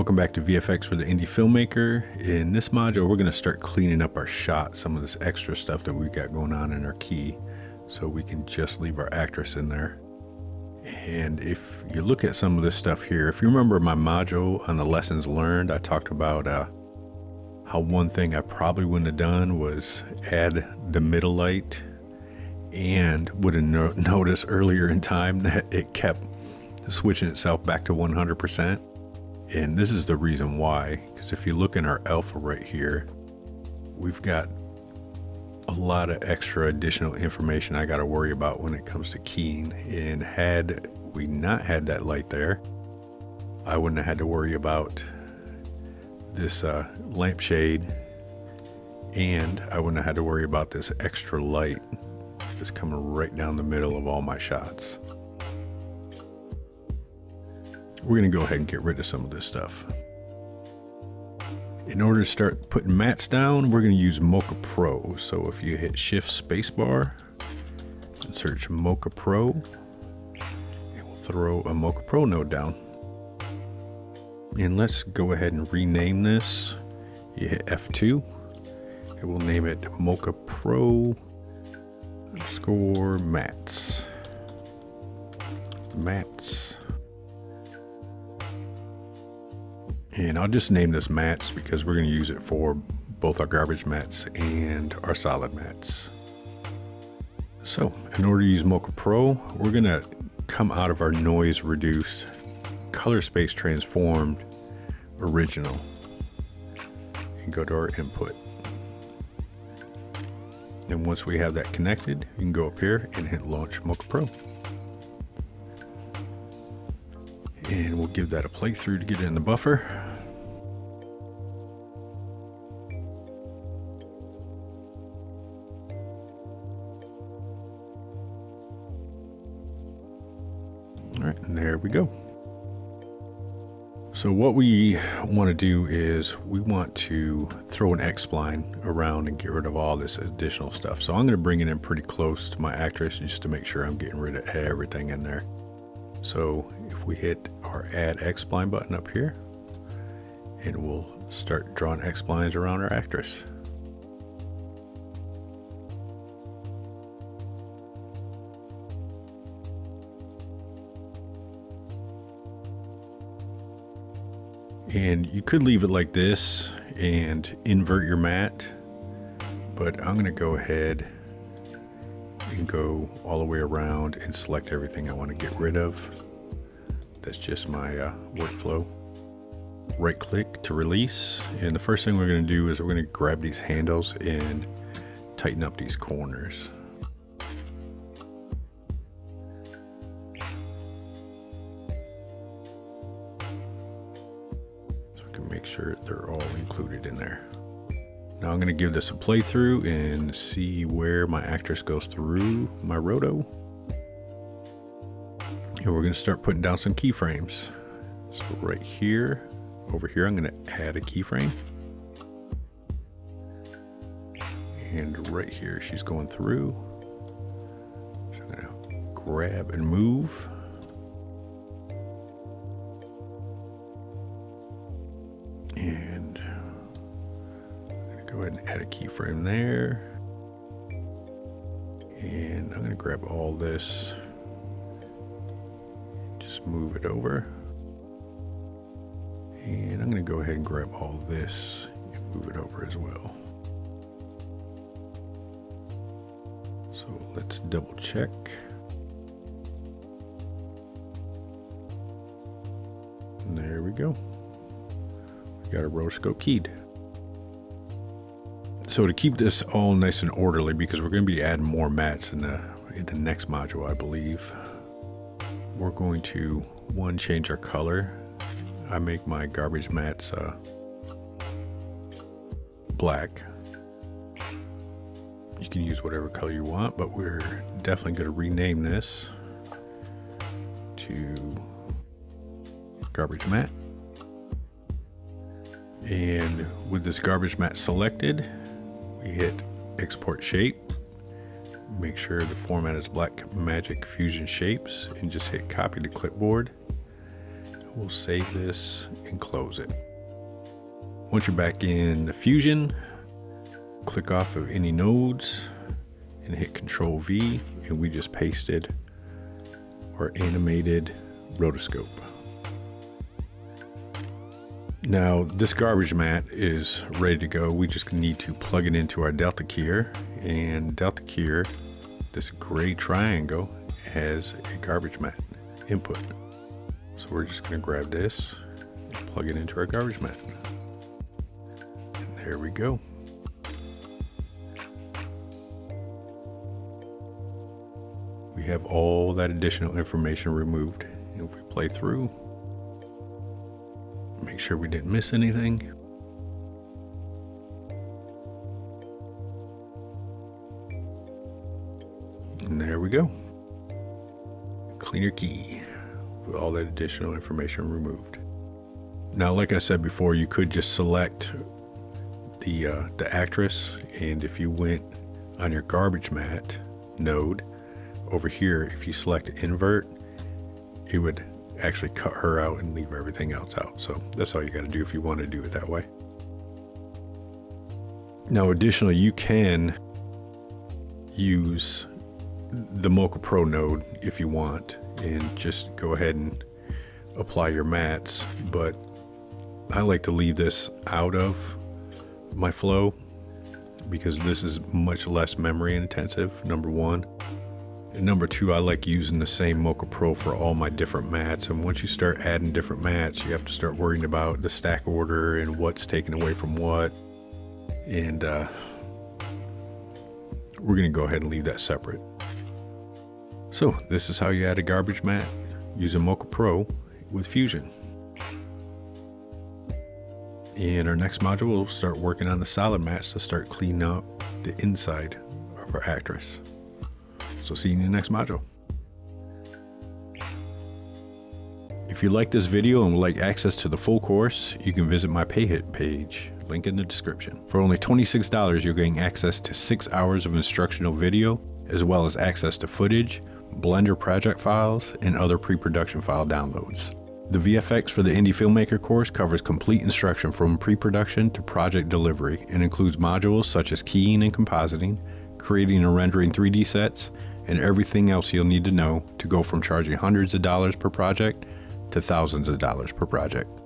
Welcome back to VFX for the Indie Filmmaker. In this module, we're going to start cleaning up our shot, some of this extra stuff that we've got going on in our key, so we can just leave our actress in there. And if you look at some of this stuff here, if you remember my module on the lessons learned, I talked about how one thing I probably wouldn't have done was add the middle light, and would have noticed earlier in time that it kept switching itself back to 100%. And this is the reason why, because if you look in our alpha right here, we've got a lot of extra additional information I got to worry about when it comes to keying. And had we not had that light there, I wouldn't have had to worry about this lampshade, and I wouldn't have had to worry about this extra light that's coming right down the middle of all my shots. We're going to go ahead and get rid of some of this stuff. In order to start putting mats down, we're going to use Mocha Pro. So if you hit Shift Spacebar and search Mocha Pro, it will throw a Mocha Pro node down. And let's go ahead and rename this. You hit F2. It will name it Mocha Pro _ mats. Mats. And I'll just name this mats because we're going to use it for both our garbage mats and our solid mats. So in order to use Mocha Pro, we're going to come out of our noise reduced, color space transformed, original, and go to our input. And once we have that connected, you can go up here and hit launch Mocha Pro. And we'll give that a playthrough to get it in the buffer. All right, and there we go. So what we want to do is we want to throw an X-spline around and get rid of all this additional stuff. So I'm going to bring it in pretty close to my actress just to make sure I'm getting rid of everything in there. So if we hit our Add X-spline button up here, and we'll start drawing X-splines around our actress. And you could leave it like this and invert your mat, but I'm going to go ahead and go all the way around and select everything I want to get rid of. That's just my workflow. Right click to release, and the first thing we're going to do is we're going to grab these handles and tighten up these corners. So we can make sure they're all included in there. Now I'm going to give this a playthrough and see where my actress goes through my roto. And we're going to start putting down some keyframes. So right here, over here, I'm going to add a keyframe. And right here, she's going through. So I'm going to grab and move. And go ahead and add a keyframe there. And I'm going to grab all this, just move it over. And I'm going to go ahead and grab all this and move it over as well. So let's double check. And there we go. We got a rotoscope keyed. So to keep this all nice and orderly, because we're going to be adding more mats in the next module, I believe, we're going to, change our color. I make my garbage mats black. You can use whatever color you want, but we're definitely going to rename this to garbage mat. And with this garbage mat selected, we hit export shape, make sure the format is Black Magic Fusion Shapes, and just hit copy to clipboard. We'll save this and close it. Once you're back in the Fusion, click off of any nodes and hit Control V, and we just pasted our animated rotoscope. Now this garbage mat is ready to go. We just need to plug it into our Delta keyer, and Delta keyer, this gray triangle, has a garbage mat input. So we're just going to grab this and plug it into our garbage mat. And there we go. We have all that additional information removed. And if we play through, make sure we didn't miss anything. And there we go. Cleaner key with all that additional information removed. Now, like I said before, you could just select the actress, and if you went on your garbage mat node over here, if you select invert, it would actually cut her out and leave everything else out. So that's all you got to do if you want to do it that way. Now, additionally, you can use the Mocha Pro node if you want, and just go ahead and apply your mats, but I like to leave this out of my flow because this is much less memory intensive, number one. And number two, I like using the same Mocha Pro for all my different mats, and once you start adding different mats, you have to start worrying about the stack order and what's taken away from what, and we're going to go ahead and leave that separate. So this is how you add a garbage mat using Mocha Pro with Fusion. In our next module, we'll start working on the solid mats to start cleaning up the inside of our actress. So see you in the next module. If you like this video and would like access to the full course, you can visit my Payhit page, link in the description. For only $26, you're getting access to 6 hours of instructional video, as well as access to footage, Blender project files, and other pre-production file downloads. The VFX for the Indie Filmmaker course covers complete instruction from pre-production to project delivery and includes modules such as keying and compositing, creating and rendering 3D sets, and everything else you'll need to know to go from charging hundreds of dollars per project to thousands of dollars per project.